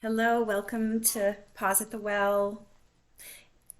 Hello, welcome to Pause at the Well.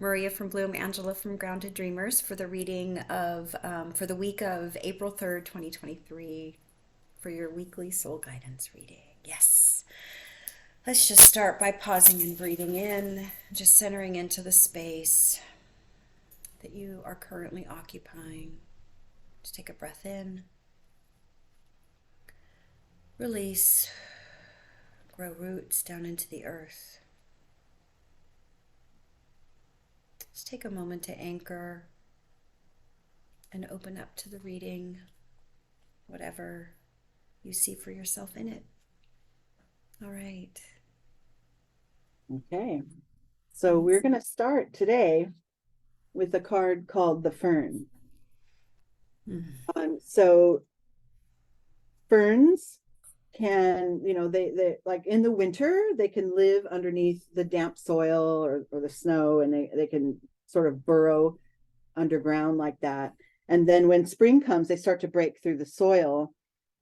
Maria from Bloom, Angela from Grounded Dreamers for the reading for the week of April 3rd, 2023, for your weekly soul guidance reading. Yes. Let's just start by pausing and breathing in, just centering into the space that you are currently occupying. Just take a breath in, release, grow roots down into the earth. Just take a moment to anchor and open up to the reading, whatever you see for yourself in it. All right. Okay, so we're going to start today with a card called the Fern. Mm. So ferns can, they like in the winter, they can live underneath the damp soil or the snow, and they can sort of burrow underground like that. And then when spring comes, they start to break through the soil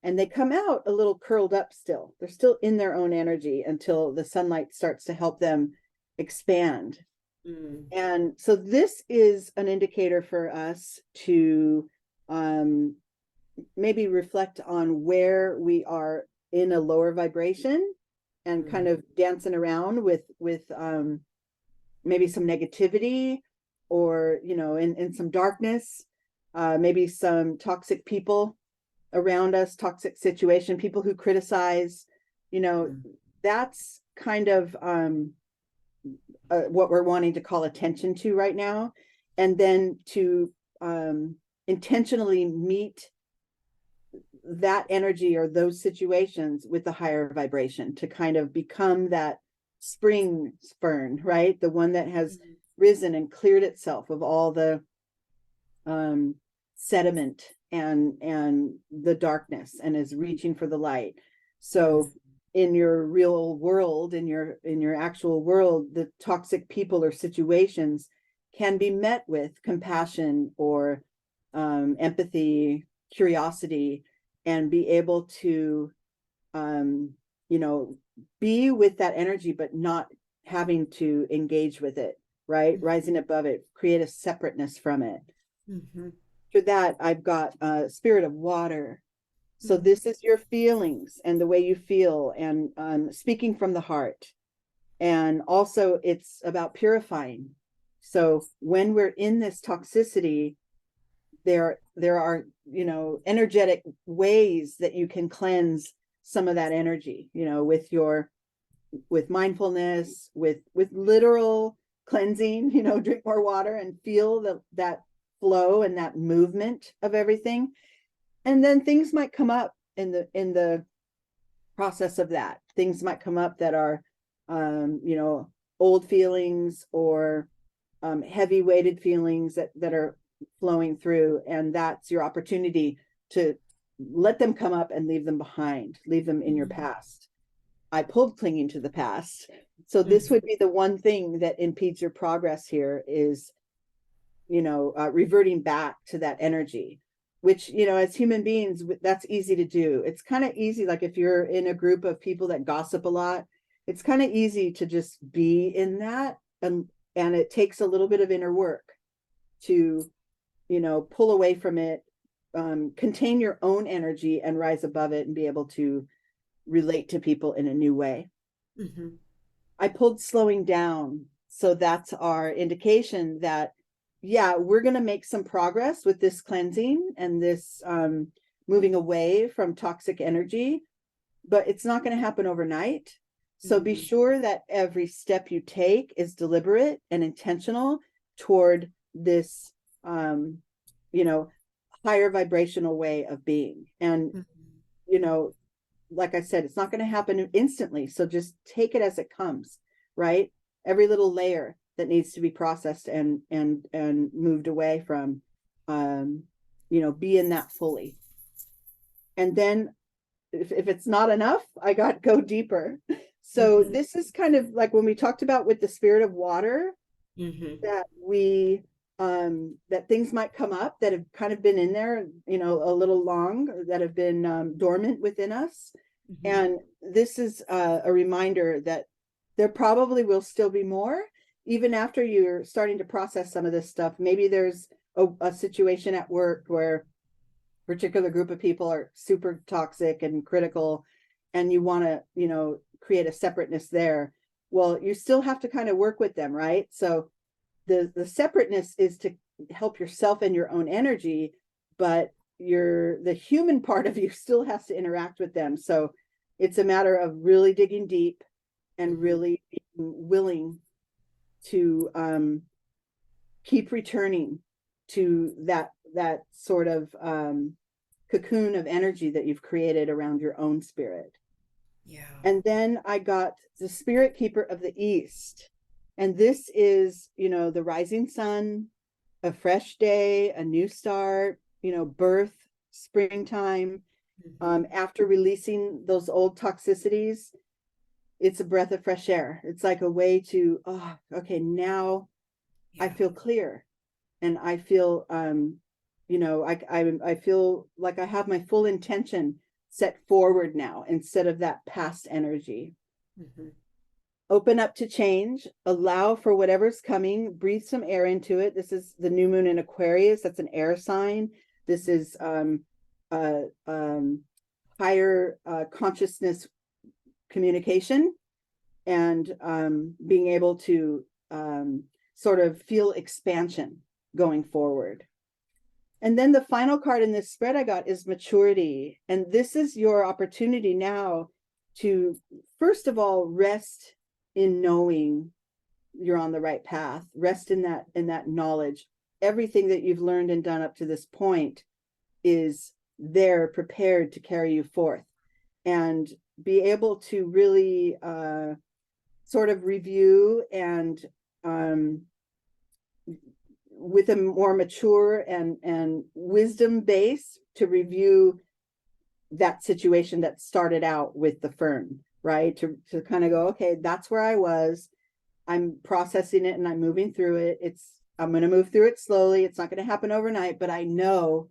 and they come out a little curled up still. They're still in their own energy until the sunlight starts to help them expand. Mm. And so this is an indicator for us to um, maybe reflect on where we are in a lower vibration and kind Mm. of dancing around with maybe some negativity or in some darkness, maybe some toxic people around us, toxic situation, people who criticize, you know, Mm. that's kind of what we're wanting to call attention to right now, and then to intentionally meet that energy or those situations with the higher vibration to kind of become that spring fern, right? The one that has Mm. risen and cleared itself of all the um, sediment and the darkness and is reaching for the light. So Yes. in your real world, in your actual world, the toxic people or situations can be met with compassion or empathy, curiosity, and be able to um, you know be with that energy but not having to engage with it, right? Rising above it, create a separateness from it. Mm-hmm. For that, I've got spirit of water. So Mm. this is your feelings and the way you feel, and speaking from the heart. And also, it's about purifying. So when we're in this toxicity, there are energetic ways that you can cleanse some of that energy. With mindfulness, with literal cleansing. Drink more water and feel that flow and that movement of everything. And then things might come up in the process of that. Things might come up that are old feelings or heavy weighted feelings that are flowing through, and that's your opportunity to let them come up and leave them behind, leave them in your Mm. past. I pulled clinging to the past. So this Mm. would be the one thing that impedes your progress here is, reverting back to that energy, which, as human beings, that's easy to do. It's kind of easy. Like if you're in a group of people that gossip a lot, it's kind of easy to just be in that. And it takes a little bit of inner work to, pull away from it, contain your own energy and rise above it and be able to relate to people in a new way. Mm-hmm. I pulled slowing down. So that's our indication that, yeah, we're going to make some progress with this cleansing and this moving away from toxic energy, but it's not going to happen overnight. So be Mm-hmm. sure that every step you take is deliberate and intentional toward this, um, you know, higher vibrational way of being. And, Mm-hmm. you know, like I said, it's not going to happen instantly. So just take it as it comes, right? Every little layer that needs to be processed and moved away from, be in that fully. And then if it's not enough, I got go deeper. So Mm-hmm. this is kind of like when we talked about with the spirit of water, Mm-hmm. that we that things might come up that have kind of been in there, a little long, that have been dormant within us. Mm-hmm. And this is a reminder that there probably will still be more, even after you're starting to process some of this stuff. Maybe there's a situation at work where a particular group of people are super toxic and critical, and you want to, create a separateness there. Well, you still have to kind of work with them, right? So the separateness is to help yourself and your own energy, but the human part of you still has to interact with them. So it's a matter of really digging deep and Hmm. really being willing to keep returning to that sort of cocoon of energy that you've created around your own spirit. Yeah. And then I got the spirit keeper of the East. And this is, the rising sun, a fresh day, a new start, birth, springtime. Hmm. After releasing those old toxicities, it's a breath of fresh air. It's like a way to, oh, okay, now I Yeah. feel clear, and I feel, I feel like I have my full intention set forward now instead of that past energy. Hmm. Open up to change, allow for whatever's coming, breathe some air into it. This is the new moon in Aquarius. That's an air sign. This is uh, um, higher consciousness communication, and being able to sort of feel expansion going forward. And then the final card in this spread I got is maturity. And this is your opportunity now to, first of all, rest in knowing you're on the right path. Rest in that knowledge. Everything that you've learned and done up to this point is there prepared to carry you forth, and be able to really sort of review and um, with a more mature and wisdom base to review that situation that started out with the fern, right? To kind of go, okay, that's where I was. I'm processing it and I'm moving through it. I'm going to move through it slowly. It's not going to happen overnight, but I know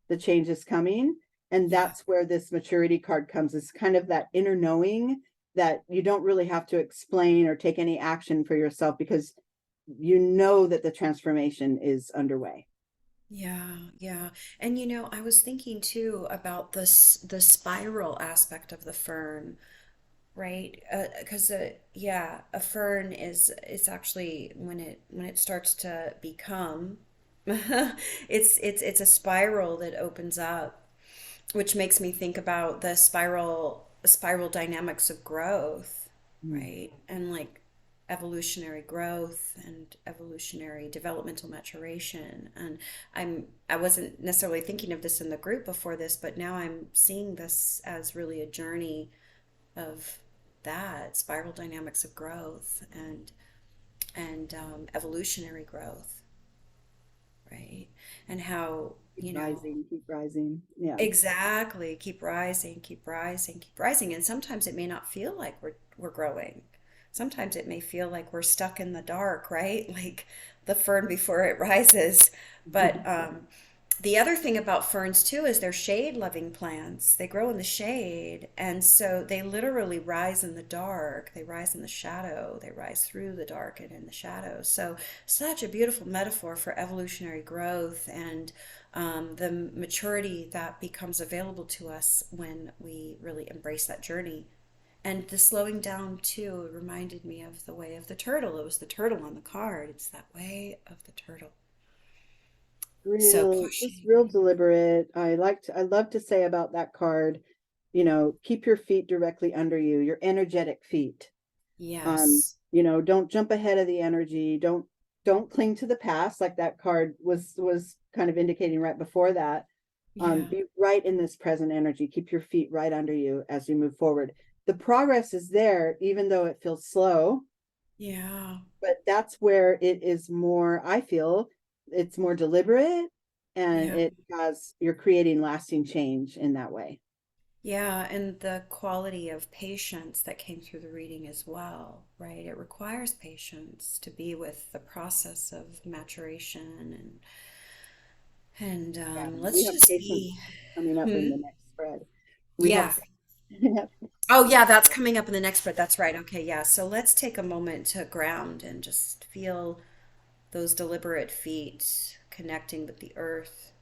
the change is coming. And Yeah. that's where this maturity card comes. It's kind of that inner knowing that you don't really have to explain or take any action for yourself, because you know that the transformation is underway. Yeah, yeah. And I was thinking too about the spiral aspect of the fern, right? Because yeah, a fern is it's actually when it starts to become it's a spiral that opens up, which makes me think about the spiral dynamics of growth, Mm. right? And like evolutionary growth and evolutionary developmental maturation. And I wasn't necessarily thinking of this in the group before this, but now I'm seeing this as really a journey of that spiral dynamics of growth and evolutionary growth, right? And how, Keep rising, keep rising. Yeah. exactly. Keep rising, keep rising, keep rising. And sometimes it may not feel like we're growing. Sometimes it may feel like we're stuck in the dark, right? Like the fern before it rises. But the other thing about ferns too is they're shade-loving plants. They grow in the shade, and so they literally rise in the dark. They rise in the shadow. They rise through the dark and in the shadow. So such a beautiful metaphor for evolutionary growth and the maturity that becomes available to us when we really embrace that journey. And the slowing down too reminded me of the way of the turtle. It was the turtle on the card. It's that way of the turtle. So Just pushing. real deliberate. I love to say about that card, keep your feet directly under you, your energetic feet. Yes. Don't jump ahead of the energy. Don't cling to the past, like that card was kind of indicating right before that. Yeah. Be right in this present energy. Keep your feet right under you as you move forward. The progress is there, even though it feels slow, Yeah. but that's where it is more, I feel it's more deliberate, and Yeah. you're creating lasting change in that way. Yeah. And the quality of patience that came through the reading as well, right? It requires patience to be with the process of maturation and Yeah, we let's have just patience be. coming up in Hmm? the next spread. We have Yeah. Oh, yeah, that's coming up in the next part. That's right. Okay, yeah. So let's take a moment to ground and just feel those deliberate feet connecting with the earth.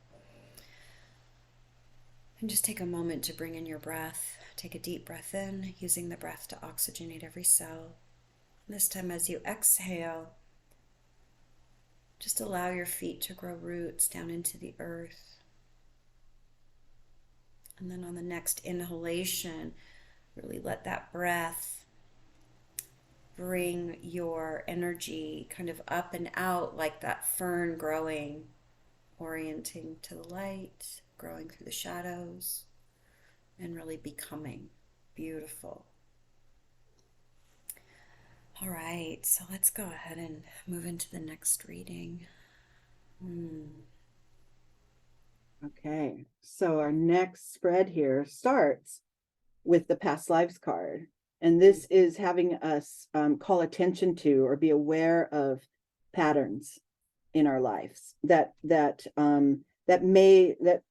And just take a moment to bring in your breath. Take a deep breath in, using the breath to oxygenate every cell. This time, as you exhale, just allow your feet to grow roots down into the earth. And then on the next inhalation, really let that breath bring your energy kind of up and out like that fern growing, orienting to the light, growing through the shadows, and really becoming beautiful. All right, so let's go ahead and move into the next reading. Okay, so our next spread here starts with the past lives card. And this is having us call attention to or be aware of patterns in our lives that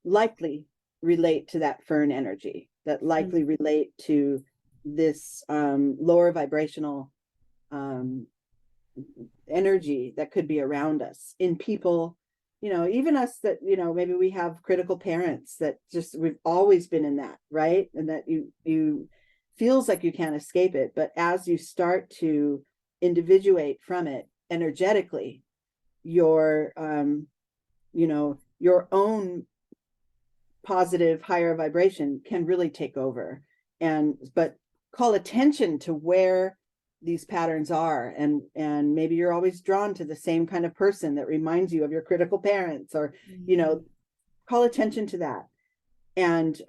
likely relate to that fern energy, that likely relate to this lower vibrational um, energy that could be around us in people, even us, that maybe we have critical parents that just we've always been in that, right? And that you feels like you can't escape it, but as you start to individuate from it energetically, your your own positive higher vibration can really take over. And but call attention to where these patterns are, and maybe you're always drawn to the same kind of person that reminds you of your critical parents, or call attention to that. And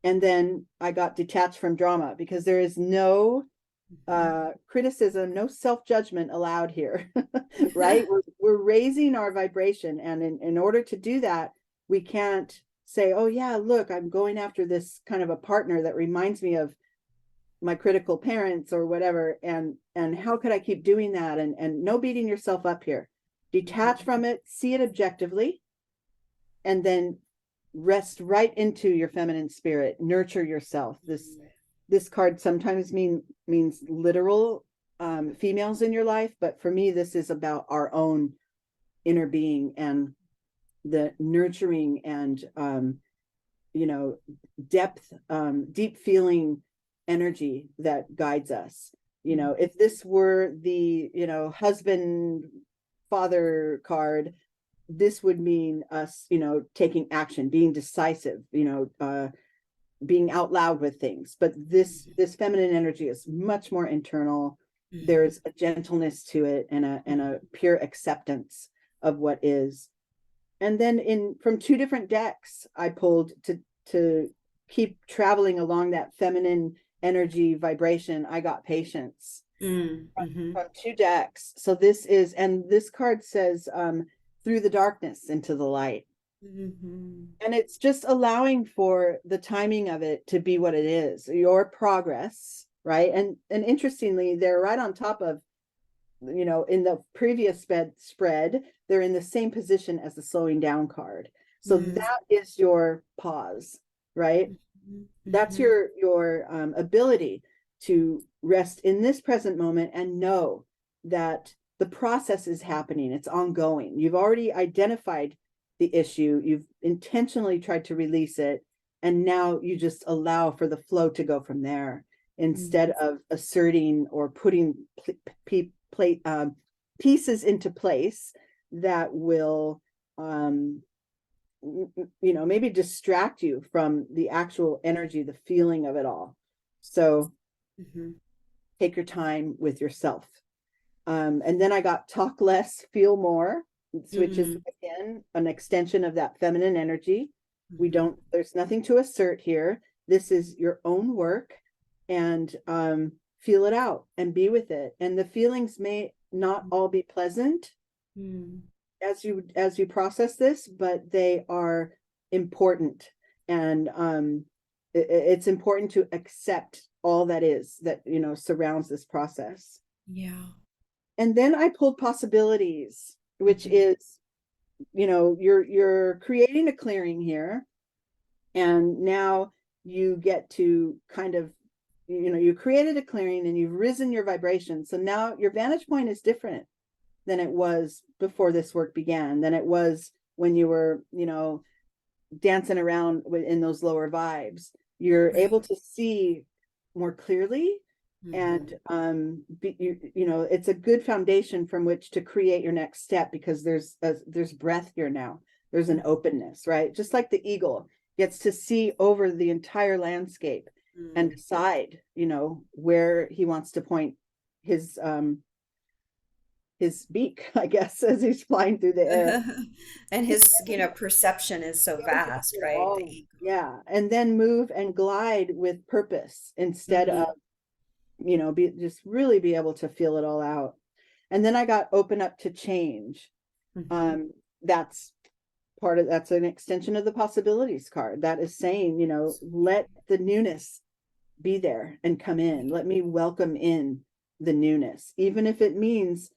then I got detached from drama, because there is no criticism, no self-judgment allowed here. Right? We're raising our vibration, and in order to do that, we can't say, oh yeah, look, I'm going after this kind of a partner that reminds me of my critical parents or whatever, and how could I keep doing that? And no beating yourself up here. Detach from it, see it objectively, and then rest right into your feminine spirit. Nurture yourself. This card sometimes means literal females in your life, but for me, this is about our own inner being and the nurturing and depth, deep feeling energy that guides us. If this were the husband father card, this would mean us taking action, being decisive, being out loud with things. But this feminine energy is much more internal. There's a gentleness to it, and a pure acceptance of what is. And then from two different decks I pulled to keep traveling along that feminine energy vibration, I got patience from two decks. So this card says through the darkness into the light. And it's just allowing for the timing of it to be what it is, your progress, right? And interestingly, they're right on top of, in the previous spread, they're in the same position as the slowing down card. So that is your pause, right? That's your ability to rest in this present moment and know that the process is happening. It's ongoing. You've already identified the issue. You've intentionally tried to release it. And now you just allow for the flow to go from there, instead of asserting or putting pieces into place that will maybe distract you from the actual energy, the feeling of it all. So take your time with yourself. And then I got talk less, feel more, which is again an extension of that feminine energy. There's nothing to assert here. This is your own work, and feel it out and be with it. And the feelings may not all be pleasant as you process this, but they are important. And it's important to accept all that surrounds this process. Yeah. And then I pulled possibilities, which is, you're creating a clearing here, and now you get to kind of you created a clearing and you've risen your vibration. So now your vantage point is different than it was before this work began, than it was when you were, dancing around in those lower vibes. You're able Right. to see more clearly, and Hmm. it's a good foundation from which to create your next step, because there's breath here now. There's an openness, right? Just like the eagle gets to see over the entire landscape and Hmm. decide, where he wants to point his beak, I guess, as he's flying through the air. And his, perception is so vast, right? The Oh, ego. yeah. And then move and glide with purpose instead of, Hmm. just really be able to feel it all out. And then I got open up to change. Hmm. Um, that's that's an extension of the possibilities card. That is saying, let the newness be there and come in. Let me welcome in the newness, even if it means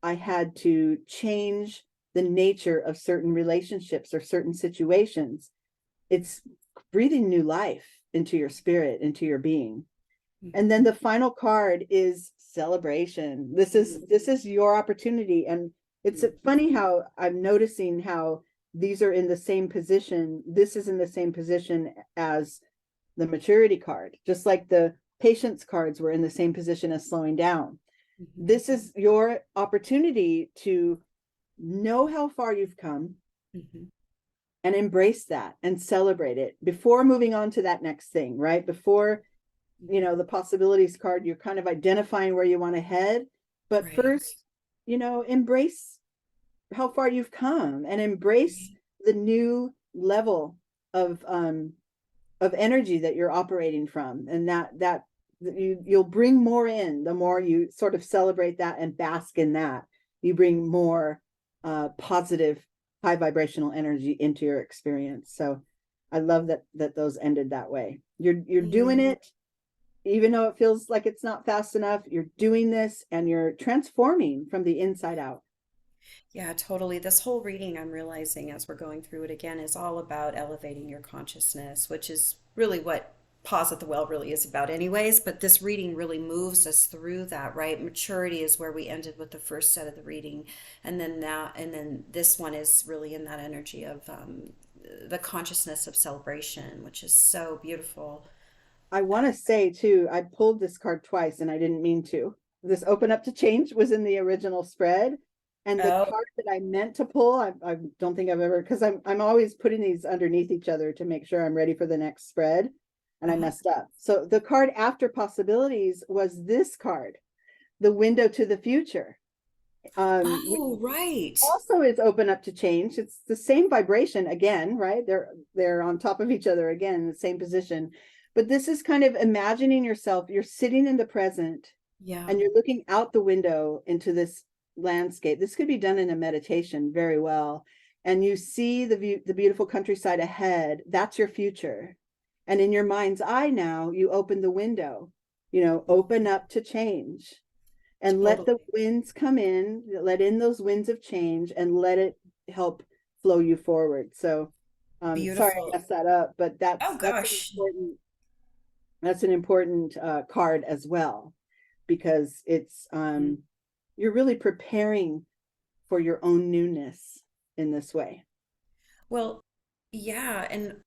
I had to change the nature of certain relationships or certain situations. It's breathing new life into your spirit, into your being. And then the final card is celebration. This is your opportunity. And it's funny how I'm noticing how these are in the same position. This is in the same position as the maturity card, just like the patience cards were in the same position as slowing down. Hmm. This is your opportunity to know how far you've come Hmm. and embrace that and celebrate it before moving on to that next thing, right? Before, the possibilities card, you're kind of identifying where you want to head. But Right. first, embrace how far you've come and embrace Right. the new level of energy that you're operating from, and that you'll bring more in the more you sort of celebrate that and bask in that. You bring more positive, high vibrational energy into your experience. So I love that those ended that way. You're doing Mm. it, even though it feels like it's not fast enough. You're doing this and you're transforming from the inside out. Yeah, totally. This whole reading, I'm realizing as we're going through it again, is all about elevating your consciousness, which is really what Pause at the Well really is about, anyways. But this reading really moves us through that, right? Maturity is where we ended with the first set of the reading, and then this one is really in that energy of the consciousness of celebration, which is so beautiful. I want to say too, I pulled this card twice and I didn't mean to. This open up to change was in the original spread. And the Oh, card that I meant to pull, I don't think I've ever, because I'm always putting these underneath each other to make sure I'm ready for the next spread. And I uh-huh. messed up. So the card after possibilities was this card, the window to the future. Which Oh, right. also is open up to change. It's the same vibration again, right? They're on top of each other again, in the same position. But this is kind of imagining yourself, you're sitting in the present Yeah. and you're looking out the window into this landscape. This could be done in a meditation very well. And you see the view, the beautiful countryside ahead. That's your future. And in your mind's eye now, you open the window, open up to change and let the Totally. winds come in, let in those winds of change and let it help flow you forward. So sorry I Beautiful. messed that up, but Oh gosh. that's an important card as well, because it's Mhm. you're really preparing for your own newness in this way. Well, yeah, and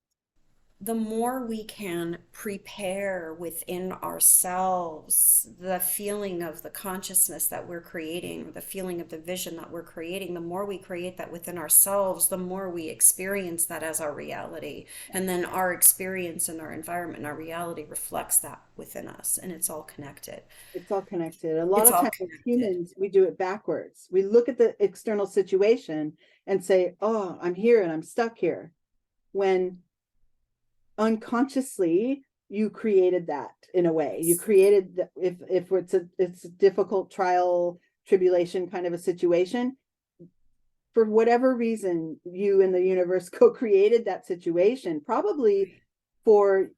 the more we can prepare within ourselves the feeling of the consciousness that we're creating, or the feeling of the vision that we're creating, the more we create that within ourselves, the more we experience that as our reality. And then our experience and our environment and our reality reflects that within us, and it's all connected. It's all connected. A lot It's of all times as connected. humans, we do it backwards. We look at the external situation and say, oh, I'm here and I'm stuck here, when unconsciously you created that. In a way you Yes. created the, if it's a difficult trial tribulation kind of a situation, for whatever reason you and the universe co-created that situation, probably Right. for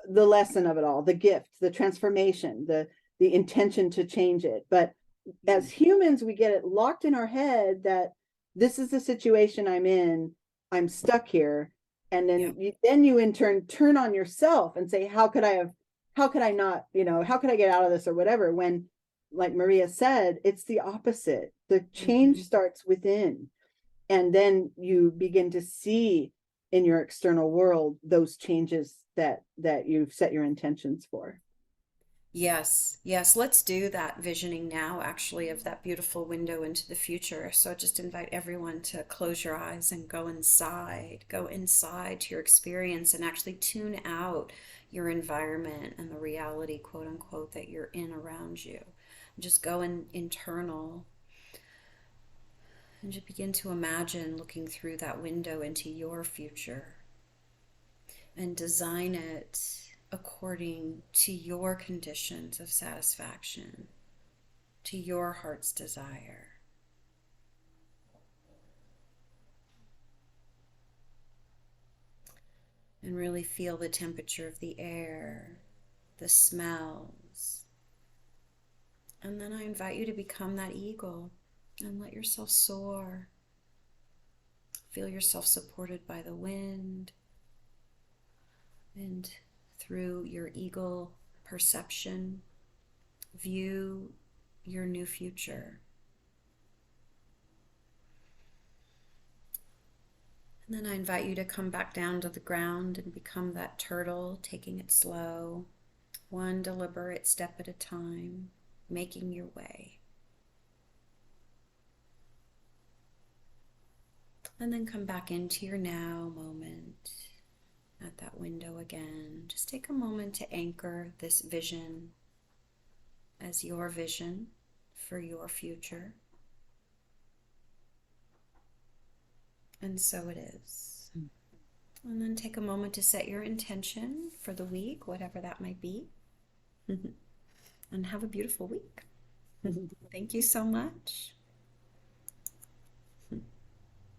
the lesson of it all, the gift, the transformation, the intention to change it. But as Mhm. humans we get it locked in our head that this is the situation I'm in, I'm stuck here. And Yeah. then you in turn turn on yourself and say, how could I have how could I not, how could I get out of this or whatever? When, like Maria said, it's the opposite. The change Mhm. starts within, and then you begin to see in your external world those changes that you've set your intentions for. Yes, yes, let's do that visioning now, actually, of that beautiful window into the future. So just invite everyone to close your eyes and go inside to your experience and actually tune out your environment and the reality, quote unquote, that you're in around you. Just go internal and just begin to imagine looking through that window into your future and design it according to your conditions of satisfaction, to your heart's desire. And really feel the temperature of the air, the smells. And then I invite you to become that eagle and let yourself soar. Feel yourself supported by the wind, and through your eagle perception, view your new future. And then I invite you to come back down to the ground and become that turtle, taking it slow, one deliberate step at a time, making your way. And then come back into your now moment at that window again. Just take a moment to anchor this vision as your vision for your future. And so it is. And then take a moment to set your intention for the week, whatever that might be. And have a beautiful week. Thank you so much.